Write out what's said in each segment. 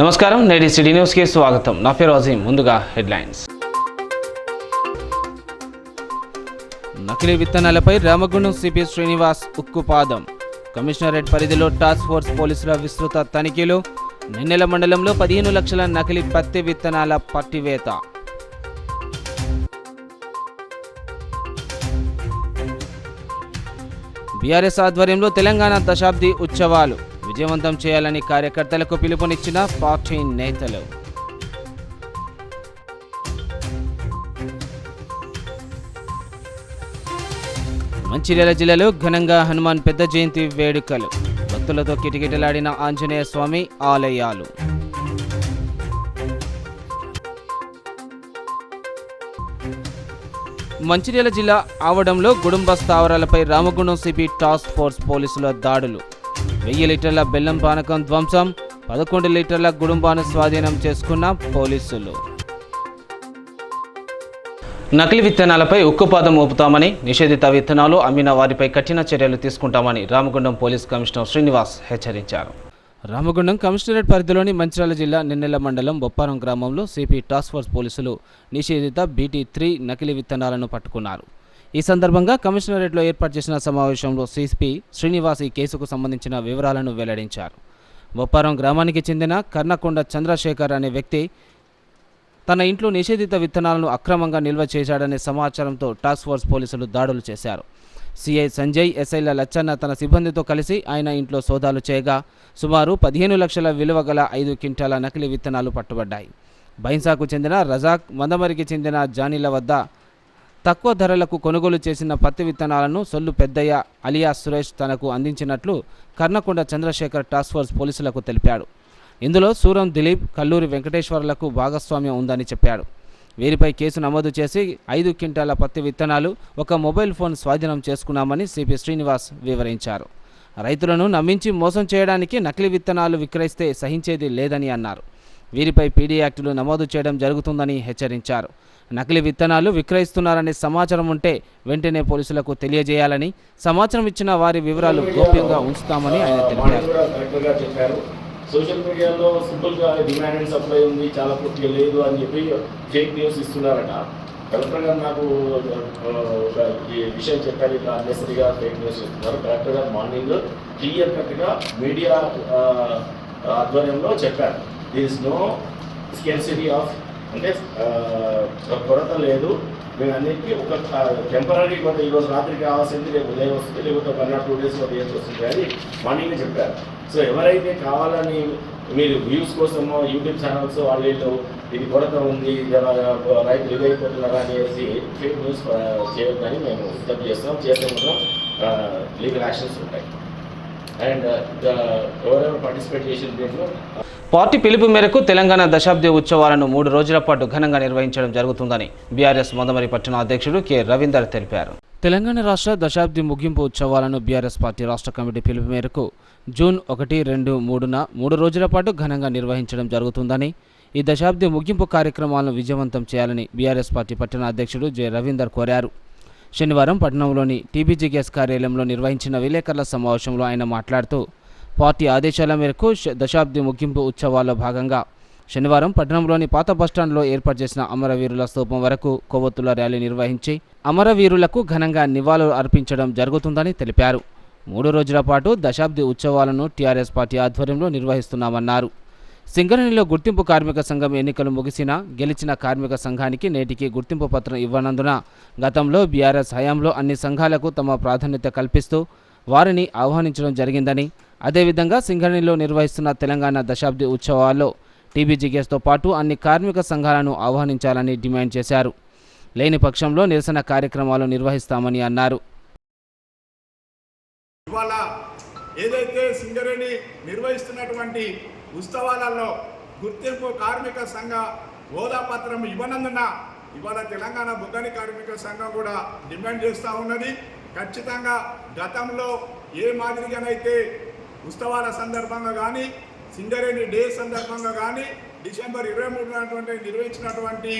నమస్కారం, నేటి సిటీ న్యూస్కి స్వాగతం. నా పేరు అజీం. ముందుగా హెడ్లైన్స్. నకిలీ విత్తనాలపై రామగుండం సిపి శ్రీనివాస్ ఉక్కుపాదం. కమిషనరేట్ పరిధిలో టాస్క్ ఫోర్స్ పోలీసుల విస్తృత తనిఖీలు. నిన్నెల మండలంలో 15 లక్షల నకిలీ పత్తి విత్తనాల పట్టివేత. బీఆర్ఎస్ ఆధ్వర్యంలో తెలంగాణ దశాబ్ది ఉత్సవాలు విజయవంతం చేయాలని కార్యకర్తలకు పిలుపునిచ్చిన పార్టీ నేతలు. మంచిర్యాల జిల్లాలో ఘనంగా హనుమాన్ పెద్ద జయంతి వేడుకలు. భక్తులతో కిటకిటలాడిన ఆంజనేయ స్వామి ఆలయాలు. మంచిర్యాల జిల్లా ఆవడంలో గుడుంబ స్థావరాలపై రామగుండం సిపి టాస్క్ ఫోర్స్ పోలీసుల దాడులు. 1000 లీటర్ల బెల్లం పానకం ధ్వంసం. 11 లీటర్ల గుడుంబాను స్వాధీనం చేసుకున్న పోలీసులు. నకిలీ విత్తనాలపై ఉక్కుపాదం మోపుతామని, నిషేధిత విత్తనాలు అమ్మిన వారిపై కఠిన చర్యలు తీసుకుంటామని రామగుండం పోలీస్ కమిషనర్ శ్రీనివాస్ హెచ్చరించారు. రామగుండం కమిషనరేట్ పరిధిలోని మంచిర్యాల జిల్లా నిన్నెల మండలం బొప్పారం గ్రామంలో సిపి టాస్క్ ఫోర్స్ పోలీసులు నిషేధిత BT3 నకిలీ విత్తనాలను పట్టుకున్నారు. ఈ సందర్భంగా కమిషనరేట్లో ఏర్పాటు చేసిన సమావేశంలో సిపి శ్రీనివాస్ ఈ కేసుకు సంబంధించిన వివరాలను వెల్లడించారు. బొప్పారం గ్రామానికి చెందిన కర్ణకొండ చంద్రశేఖర్ అనే వ్యక్తి తన ఇంట్లో నిషేధిత విత్తనాలను అక్రమంగా నిల్వ చేశాడనే సమాచారంతో టాస్క్ ఫోర్స్ పోలీసులు దాడులు చేశారు. సిఐ సంజయ్, ఎస్ఐల లచ్చన్న తన సిబ్బందితో కలిసి ఆయన ఇంట్లో సోదాలు చేయగా సుమారు 15 లక్షల విలువ గల 5 క్వింటాల నకిలీ విత్తనాలు పట్టుబడ్డాయి. బైన్సాకు చెందిన రజాక్, మందమరికి చెందిన జానీల వద్ద తక్కువ ధరలకు కొనుగోలు చేసిన పత్తి విత్తనాలను సొల్లు పెద్దయ్య అలియా సురేష్ తనకు అందించినట్లు కర్ణకొండ చంద్రశేఖర్ టాస్క్ ఫోర్స్ పోలీసులకు తెలిపాడు. ఇందులో సూరం దిలీప్, కల్లూరి వెంకటేశ్వర్లకు భాగస్వామ్యం ఉందని చెప్పాడు. వీరిపై కేసు నమోదు చేసి 5 క్వింటాల పత్తి విత్తనాలు, ఒక మొబైల్ ఫోన్ స్వాధీనం చేసుకున్నామని సిపి శ్రీనివాస్ వివరించారు. రైతులను నమ్మించి మోసం చేయడానికి నకిలీ విత్తనాలు విక్రయిస్తే సహించేది లేదని అన్నారు. వీరిపై పీడీ యాక్టులు నమోదు చేయడం జరుగుతుందని హెచ్చరించారు. నకిలీ విత్తనాలు విక్రయిస్తున్నారనే సమాచారం ఉంటే వెంటనే పోలీసులకు తెలియజేయాలని, సమాచారం ఇచ్చిన వారి వివరాలు గోప్యంగా ఉంచుతామని ఆయన తెలిపారు. సోషల్ మీడియాలో సింపుల్గా డిమాండ్ అండ్ సప్లై ఉంది, చాలా పూర్తిగా లేదు అని చెప్పి ఫేక్ న్యూస్ ఇస్తున్నారట. కలెక్టర్ గారు నాకు ఈ విషయం చెప్పారు, ఇట్లా అన్నెసరీగా ఫేక్ న్యూస్ ఇస్తున్నారు. కలెక్టర్ గారు మార్నింగ్ క్లియర్ కట్గా మీడియా ఆధ్వర్యంలో చెప్పారు, there is no scarcity of, అంటే కొరత లేదు. మేము అన్నిటికీ ఒక టెంపరీ కొంత ఈరోజు రాత్రికి కావాల్సింది రేపు ఉదయం వస్తుంది, లేకపోతే 1 or 2 days ఉదయం వస్తుంది అని మార్నింగే చెప్పారు. సో ఎవరైతే కావాలని మీరు వ్యూస్ కోసమో యూట్యూబ్ ఛానల్స్ వాళ్ళు ఇది కొరత ఉంది, రైతులు ఇదైపోతున్నారా అనేసి ఫేక్ న్యూస్ చేయొద్దని మేము విజ్ఞప్తి చేస్తాం. చేస్తే మాత్రం లీగల్ యాక్షన్స్ ఉంటాయి. అండ్ ఎవరెవరు పార్టిసిపేట్ చేసిన దీంట్లో పార్టీ పిలుపు మేరకు తెలంగాణ దశాబ్ది ఉత్సవాలను 3 రోజుల పాటు ఘనంగా నిర్వహించడం జరుగుతుందని బీఆర్ఎస్ మందమరి పట్టణ అధ్యక్షుడు కె రవీందర్ తెలిపారు. తెలంగాణ రాష్ట్ర దశాబ్ది ముగింపు ఉత్సవాలను బీఆర్ఎస్ పార్టీ రాష్ట్ర కమిటీ పిలుపు మేరకు జూన్ 1, 2, 3న 3 రోజుల పాటు ఘనంగా నిర్వహించడం జరుగుతుందని, ఈ దశాబ్ది ముగింపు కార్యక్రమాలను విజయవంతం చేయాలని బీఆర్ఎస్ పార్టీ పట్టణ అధ్యక్షుడు జె రవీందర్ కోరారు. శనివారం పట్టణంలోని TBGS కార్యాలయంలో నిర్వహించిన విలేకరుల సమావేశంలో ఆయన మాట్లాడుతూ, పార్టీ ఆదేశాల మేరకు దశాబ్ది ముగింపు ఉత్సవాల్లో భాగంగా శనివారం పట్టణంలోని పాత బస్టాండ్లో ఏర్పాటు చేసిన అమరవీరుల స్తూపం వరకు కొవ్వొత్తుల ర్యాలీ నిర్వహించి అమరవీరులకు ఘనంగా నివాళులు అర్పించడం జరుగుతుందని తెలిపారు. 3 రోజుల పాటు దశాబ్ది ఉత్సవాలను టీఆర్ఎస్ పార్టీ ఆధ్వర్యంలో నిర్వహిస్తున్నామన్నారు. సింగరేణిలో గుర్తింపు కార్మిక సంఘం ఎన్నికలు ముగిసినా గెలిచిన కార్మిక సంఘానికి నేటికి గుర్తింపు పత్రం ఇవ్వనందున గతంలో బీఆర్ఎస్ హయాంలో అన్ని సంఘాలకు తమ ప్రాధాన్యత కల్పిస్తూ వారిని ఆహ్వానించడం జరిగిందని, అదేవిధంగా సింగరేణిలో నిర్వహిస్తున్న తెలంగాణ దశాబ్ది ఉత్సవాల్లో TBGSతో పాటు అన్ని కార్మిక సంఘాలను ఆహ్వానించాలని డిమాండ్ చేశారు. లేని పక్షంలో నిరసన కార్యక్రమాలు నిర్వహిస్తామని అన్నారు. ఇవాళ ఏదైతే సింగరేణి నిర్వహిస్తున్నటువంటి ఉత్సవాలలో గుర్తింపు కార్మిక సంఘ హోదా పత్రం ఇవ్వనందున ఇవాళ తెలంగాణ బొగ్గని కార్మిక సంఘం కూడా డిమాండ్ చేస్తూ ఉన్నది. ఖచ్చితంగా గతంలో ఏ మాదిరిగానైతే ఉత్సవాల సందర్భంగా కానీ, సింగరేణి డే సందర్భంగా కానీ, డిసెంబర్ 23 నిర్వహించినటువంటి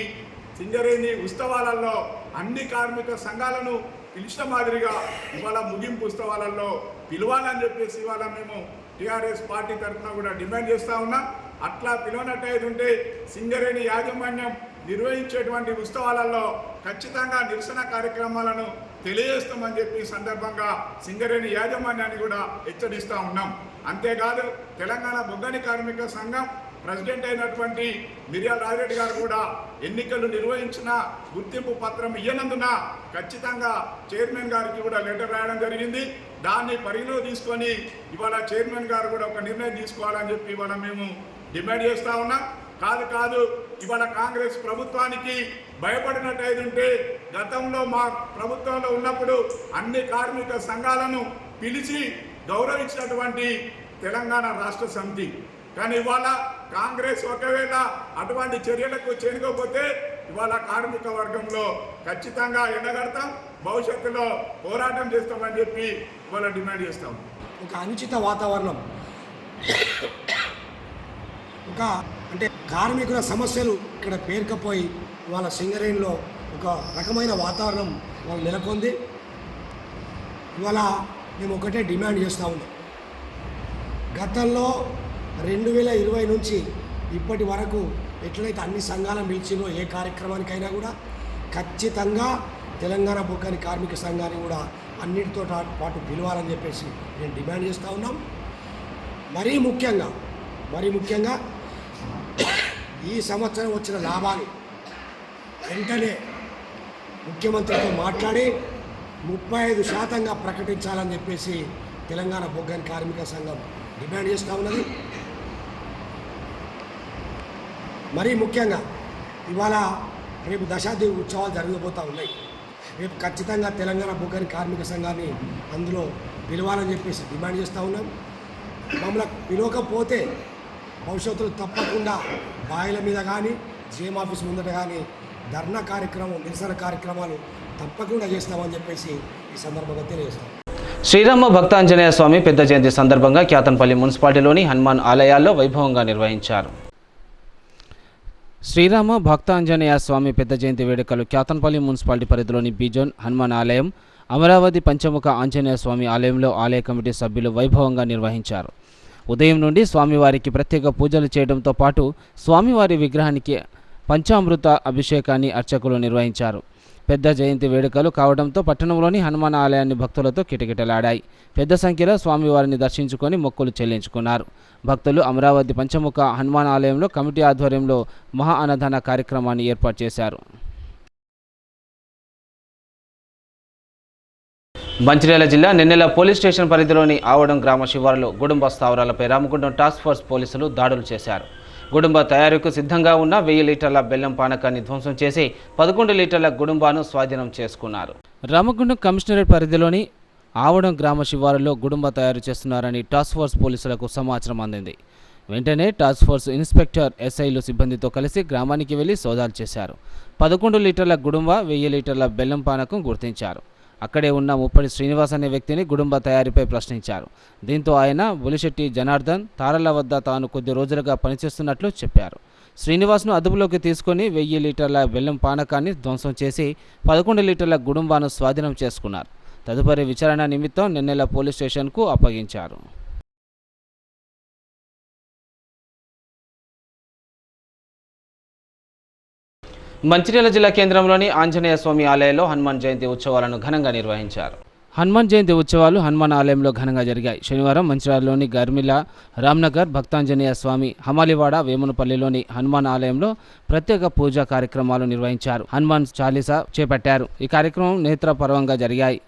సింగరేణి ఉత్సవాలలో అన్ని కార్మిక సంఘాలను పిలిచిన మాదిరిగా ఇవాళ ముగింపు ఉత్సవాలలో పిలవాలని చెప్పేసి ఇవాళ మేము టీఆర్ఎస్ పార్టీ తరఫున కూడా డిమాండ్ చేస్తూ ఉన్నాం. అట్లా పిలువనట్టయితుంటే సింగరేణి యాజమాన్యం నిర్వహించేటువంటి ఉత్సవాలలో ఖచ్చితంగా నిరసన కార్యక్రమాలను తెలియజేస్తామని చెప్పి సందర్భంగా సింగరేణి యాజమాన్యాన్ని కూడా హెచ్చరిస్తూ ఉన్నాం. అంతేకాదు తెలంగాణ బొగ్గని కార్మిక సంఘం ప్రెసిడెంట్ అయినటువంటి మిర్యాల రాజిరెడ్డి గారు కూడా ఎన్నికలు నిర్వహించిన గుర్తింపు పత్రం ఇయ్యనందున ఖచ్చితంగా చైర్మన్ గారికి కూడా లెటర్ రాయడం జరిగింది. దాన్ని పరిగణలో తీసుకొని ఇవాళ చైర్మన్ గారు కూడా ఒక నిర్ణయం తీసుకోవాలని చెప్పి ఇవాళ మేము డిమాండ్ చేస్తూ ఉన్నాం. కాదు ఇవాళ కాంగ్రెస్ ప్రభుత్వానికి భయపడినట్టయితుంటే గతంలో మా ప్రభుత్వంలో ఉన్నప్పుడు అన్ని కార్మిక సంఘాలను పిలిచి గౌరవించినటువంటి తెలంగాణ రాష్ట్ర సమితి. కానీ ఇవాళ కాంగ్రెస్ ఒకవేళ అటువంటి చర్యలకు చేరుకోకపోతే ఇవాళ కార్మిక వర్గంలో ఖచ్చితంగా ఎండగడతాం, భవిష్యత్తులో పోరాటం చేస్తామని చెప్పి ఇవాళ డిమాండ్ చేస్తాం. ఒక అనుచిత వాతావరణం, ఒక అంటే కార్మికుల సమస్యలు ఇక్కడ పేరుకపోయి వాళ్ళ సింగరేణిలో ఒక రకమైన వాతావరణం వాళ్ళు నెలకొంది. ఇవాళ మేము ఒకటే డిమాండ్ చేస్తూ ఉన్నాం. గతంలో 2020 నుంచి ఇప్పటి వరకు ఎట్లయితే అన్ని సంఘాలను పిలిచినో ఏ కార్యక్రమానికైనా కూడా ఖచ్చితంగా తెలంగాణ బొగ్గని కార్మిక సంఘాన్ని కూడా అన్నిటితో పాటు పిలవాలని చెప్పేసి నేను డిమాండ్ చేస్తూ ఉన్నాం. మరీ ముఖ్యంగా ఈ సంవత్సరం వచ్చిన లాభాలు వెంటనే ముఖ్యమంత్రితో మాట్లాడి 35% ప్రకటించాలని చెప్పేసి తెలంగాణ బొగ్గని కార్మిక సంఘం డిమాండ్ చేస్తూ ఉన్నది. మరీ ముఖ్యంగా ఇవాళ రేపు దశాబ్ది ఉత్సవాలు జరగబోతూ ఉన్నాయి. రేపు ఖచ్చితంగా తెలంగాణ బొగ్గని కార్మిక సంఘాన్ని అందులో పిలవాలని చెప్పేసి డిమాండ్ చేస్తూ ఉన్నాం. మమ్మల్ని పిలవకపోతే భవిష్యత్తులో తప్పకుండా బాయిల మీద కానీ జీఎం ఆఫీస్ ముందట కానీ ధర్నా కార్యక్రమం, నిరసన కార్యక్రమాలు తప్పకుండా చేస్తామని చెప్పేసి ఈ సందర్భంగా తెలియజేస్తాం. శ్రీరామ భక్తాంజనేయ స్వామి పెద్ద జయంతి సందర్భంగా క్యాతన్పల్లి మున్సిపాలిటీలోని హనుమాన్ ఆలయాల్లో వైభవంగా నిర్వహించారు. శ్రీరామ భక్తాంజనేయ స్వామి పెద్ద జయంతి వేడుకలు క్యాతన్పల్లి మున్సిపాలిటీ పరిధిలోని బీజోన్ హనుమాన్ ఆలయం, అమరావతి పంచముఖ ఆంజనేయ స్వామి ఆలయంలో ఆలయ కమిటీ సభ్యులు వైభవంగా నిర్వహించారు. ఉదయం నుండి స్వామివారికి ప్రత్యేక పూజలు చేయడంతో పాటు స్వామివారి విగ్రహానికి పంచామృత అభిషేకాన్ని అర్చకులు నిర్వహించారు. పెద్ద జయంతి వేడుకలు కావడంతో పట్టణంలోని హనుమాన్ ఆలయాన్ని భక్తులతో కిటకిటలాడాయి. పెద్ద సంఖ్యలో స్వామివారిని దర్శించుకొని మొక్కులు చెల్లించుకున్నారు. భక్తులు అమరావతి పంచముఖ హనుమాన్ ఆలయంలో కమిటీ ఆధ్వర్యంలో మహా అన్నదాన కార్యక్రమాన్ని ఏర్పాటు చేశారు. మంచిర్యాల జిల్లా నెన్నెల పోలీస్ స్టేషన్ పరిధిలోని ఆవడం గ్రామ శివారులో గుడుంబ స్థావరాలపై రామగుండం టాస్క్ ఫోర్స్ పోలీసులు దాడులు చేశారు. గుడుంబ తయారీకు సిద్ధంగా ఉన్న 1000 లీటర్ల బెల్లం పానకాన్ని ధ్వంసం చేసి 11 లీటర్ల గుడుంబాను స్వాధీనం చేసుకున్నారు. రామగుండం కమిషనరేట్ పరిధిలోని ఆవడం గ్రామ శివారులో గుడుంబ తయారు చేస్తున్నారని టాస్క్ ఫోర్స్ పోలీసులకు సమాచారం అందింది. వెంటనే టాస్క్ ఫోర్స్ ఇన్స్పెక్టర్ ఎస్ఐలు సిబ్బందితో కలిసి గ్రామానికి వెళ్లి సోదాలు చేశారు. 11 లీటర్ల గుడుంబ, 1000 లీటర్ల బెల్లం పానకం గుర్తించారు. అక్కడే ఉన్న ముప్పడి శ్రీనివాస్ అనే వ్యక్తిని గుడుంబ తయారీపై ప్రశ్నించారు. దీంతో ఆయన బులిశెట్టి జనార్దన్ తారల వద్ద తాను కొద్ది రోజులుగా పనిచేస్తున్నట్లు చెప్పారు. శ్రీనివాస్ను అదుపులోకి తీసుకొని 1000 లీటర్ల బెల్లం పానకాన్ని ధ్వంసం చేసి 11 లీటర్ల గుడుంబాను స్వాధీనం చేసుకున్నారు. తదుపరి విచారణ నిమిత్తం నెన్నెల పోలీస్ స్టేషన్కు అప్పగించారు. మంచిర్యాల జిల్లా కేంద్రంలోని ఆంజనేయ స్వామి ఆలయంలో హనుమాన్ జయంతి ఉత్సవాలను ఘనంగా నిర్వహించారు. హనుమాన్ జయంతి ఉత్సవాలు హనుమాన్ ఆలయంలో ఘనంగా జరిగాయి. శనివారం మంచిర్యాలలోని గర్మిల, రామ్నగర్, భక్తాంజనేయ స్వామి, హమాలివాడ, వేమునపల్లిలోని హనుమాన్ ఆలయంలో ప్రత్యేక పూజా కార్యక్రమాలు నిర్వహించారు. హనుమాన్ చాలీసా చేపట్టారు. ఈ కార్యక్రమం నేత్రపర్వంగా జరిగాయి.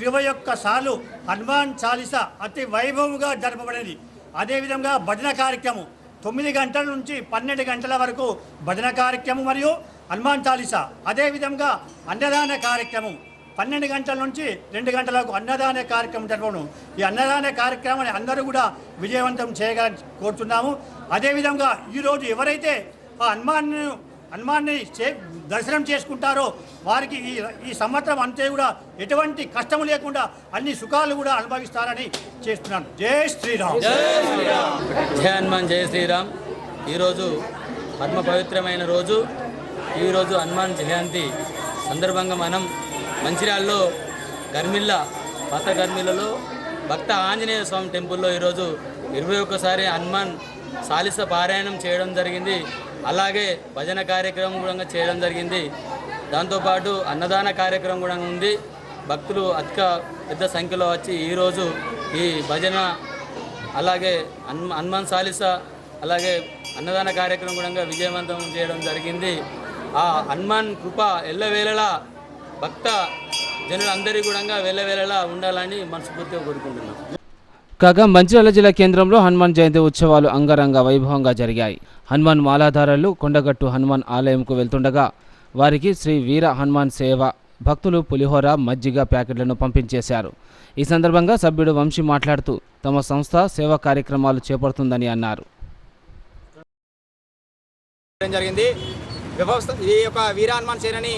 21 సార్లు హనుమాన్ చాలీసా అతి వైభవంగా జరపబడేది. అదేవిధంగా భజన కార్యక్రమం 9 గంటల నుంచి 12 గంటల వరకు భజన కార్యక్రమం మరియు హనుమాన్ చాలీసా. అదేవిధంగా అన్నదాన కార్యక్రమం 12 గంటల నుంచి 2 గంటల వరకు అన్నదాన కార్యక్రమం జరపడం. ఈ అన్నదాన కార్యక్రమాన్ని అందరూ కూడా విజయవంతం చేయగలని కోరుతున్నాము. అదేవిధంగా ఈరోజు ఎవరైతే ఆ హనుమాన్ని దర్శనం చేసుకుంటారో వారికి ఈ సంవత్సరం అంతే కూడా ఎటువంటి కష్టము లేకుండా అన్ని సుఖాలు కూడా అనుభవిస్తారని చేస్తున్నాను. జై శ్రీరామ్. జై హనుమాన్, జై శ్రీరామ్. ఈరోజు పరమ పవిత్రమైన రోజు. ఈరోజు హనుమాన్ జయంతి సందర్భంగా మనం మంచిర్యాలలో గర్మిల్ల, పాత గర్మిల్లలో భక్త ఆంజనేయ స్వామి టెంపుల్లో ఈరోజు 21సారి హనుమాన్ చాలీస పారాయణం చేయడం జరిగింది. అలాగే భజన కార్యక్రమం కూడా చేయడం జరిగింది. దాంతోపాటు అన్నదాన కార్యక్రమం కూడా ఉంది. భక్తులు అధిక పెద్ద సంఖ్యలో వచ్చి ఈరోజు ఈ భజన అలాగే హనుమాన్ చాలీస అలాగే అన్నదాన కార్యక్రమం కూడా విజయవంతం చేయడం జరిగింది. ఆ హనుమాన్ కృప ఎల్లవేళలా భక్త జనులందరికీ కూడా వేళవేళలా ఉండాలని మనస్ఫూర్తిగా కోరుకుంటున్నాం. కాగా మంచిర్యాల జిల్లా కేంద్రంలో హనుమాన్ జయంతి ఉత్సవాలు అంగరంగ వైభవంగా జరిగాయి. హనుమాన్ మాలాధారులు కొండగట్టు హనుమాన్ ఆలయంకు వెళ్తుండగా వారికి శ్రీ వీర హనుమాన్ సేవ భక్తులు పులిహోర మజ్జిగ ప్యాకెట్లను పంపించేశారు. ఈ సందర్భంగా సభ్యుడు వంశీ మాట్లాడుతూ తమ సంస్థ సేవా కార్యక్రమాలు చేపడుతుందని అన్నారు. జరిగింది ఈ యొక్క వీర హనుమాన్ సేనని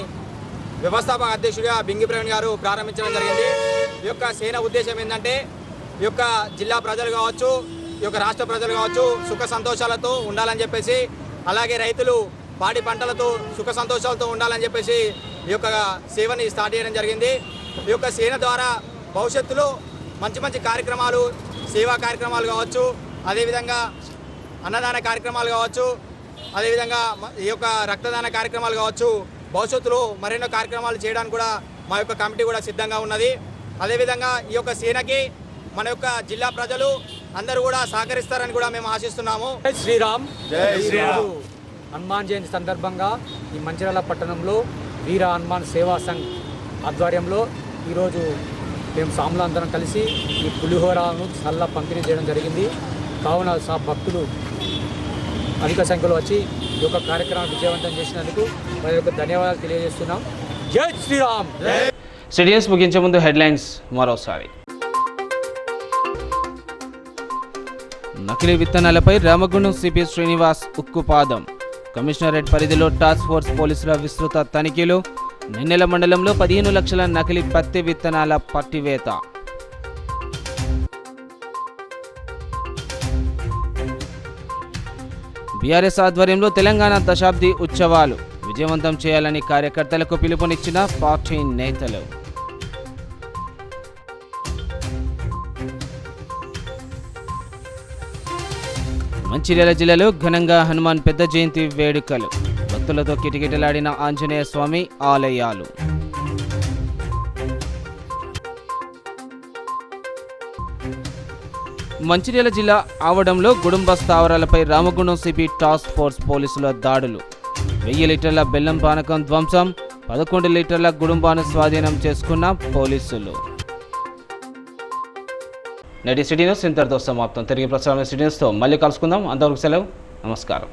వ్యవస్థాపక అధ్యక్షుడిగా బింగి ప్రవీణ్ గారు ప్రారంభించడం జరిగింది. ఈ యొక్క సేన ఉద్దేశం ఏంటంటే ఈ యొక్క జిల్లా ప్రజలు కావచ్చు, ఈ యొక్క రాష్ట్ర ప్రజలు కావచ్చు సుఖ సంతోషాలతో ఉండాలని చెప్పేసి, అలాగే రైతులు పాడి పంటలతో సుఖ సంతోషాలతో ఉండాలని చెప్పేసి ఈ యొక్క సేవని స్టార్ట్ చేయడం జరిగింది. ఈ యొక్క సేన ద్వారా భవిష్యత్తులో మంచి మంచి కార్యక్రమాలు, సేవా కార్యక్రమాలు కావచ్చు, అదేవిధంగా అన్నదాన కార్యక్రమాలు కావచ్చు, అదేవిధంగా ఈ యొక్క రక్తదాన కార్యక్రమాలు కావచ్చు, భవిష్యత్తులో మరెన్నో కార్యక్రమాలు చేయడానికి కూడా మా యొక్క కమిటీ కూడా సిద్ధంగా ఉన్నది. అదేవిధంగా ఈ యొక్క సేనకి మన యొక్క జిల్లా ప్రజలు అందరూ కూడా సహకరిస్తారని కూడా మేము ఆశిస్తున్నాము. జై శ్రీరామ్. జై శ్రీరామ్. హనుమాన్ జయంతి సందర్భంగా ఈ మంచిర్యాల పట్టణంలో వీర హనుమాన్ సేవా సంఘ్ ఆధ్వర్యంలో ఈరోజు మేము సాములందరం కలిసి ఈ పులిహోరను చల్ల పంపిణీ చేయడం జరిగింది. కావున భక్తులు అధిక సంఖ్యలో వచ్చి ఈ యొక్క కార్యక్రమాన్ని విజయవంతం చేసినందుకు వారి యొక్క ధన్యవాదాలు తెలియజేస్తున్నాం. జై శ్రీరామ్. స్టేడియమ్స్ ముగించే ముందు హెడ్లైన్స్ మరోసారి. నకిలీ విత్తనాలపై రామగుండం సిపి శ్రీనివాస్ ఉక్కుపాదం. కమిషనరేట్ పరిధిలో టాస్క్ ఫోర్స్ పోలీసుల విస్తృత తనిఖీలు. నిన్నెల మండలంలో 15 లక్షల నకిలీ పత్తి విత్తనాల పట్టివేత. బీఆర్ఎస్ ఆధ్వర్యంలో తెలంగాణ దశాబ్ది ఉత్సవాలు విజయవంతం చేయాలని కార్యకర్తలకు పిలుపునిచ్చిన పార్టీ నేతలు. మంచిర్యాల జిల్లాలో ఘనంగా హనుమాన్ పెద్ద జయంతి వేడుకలు. భక్తులతో కిటకిటలాడిన ఆంజనేయ స్వామి ఆలయాలు. మంచిర్యాల జిల్లా ఆవడంలో గుడుంబ స్థావరాలపై రామగుండం సిపి టాస్క్ ఫోర్స్ పోలీసుల దాడులు. 1000 లీటర్ల బెల్లం పానకం ధ్వంసం. 11 లీటర్ల గుడుంబాను స్వాధీనం చేసుకున్న పోలీసులు. నేటి సిటీ న్యూస్ ఇంతటితో సమాప్తం. తిరిగి ప్రసారమైన సిటీ న్యూస్తో మళ్ళీ కలుసుకుందాం. అంతవరకు సెలవు. నమస్కారం.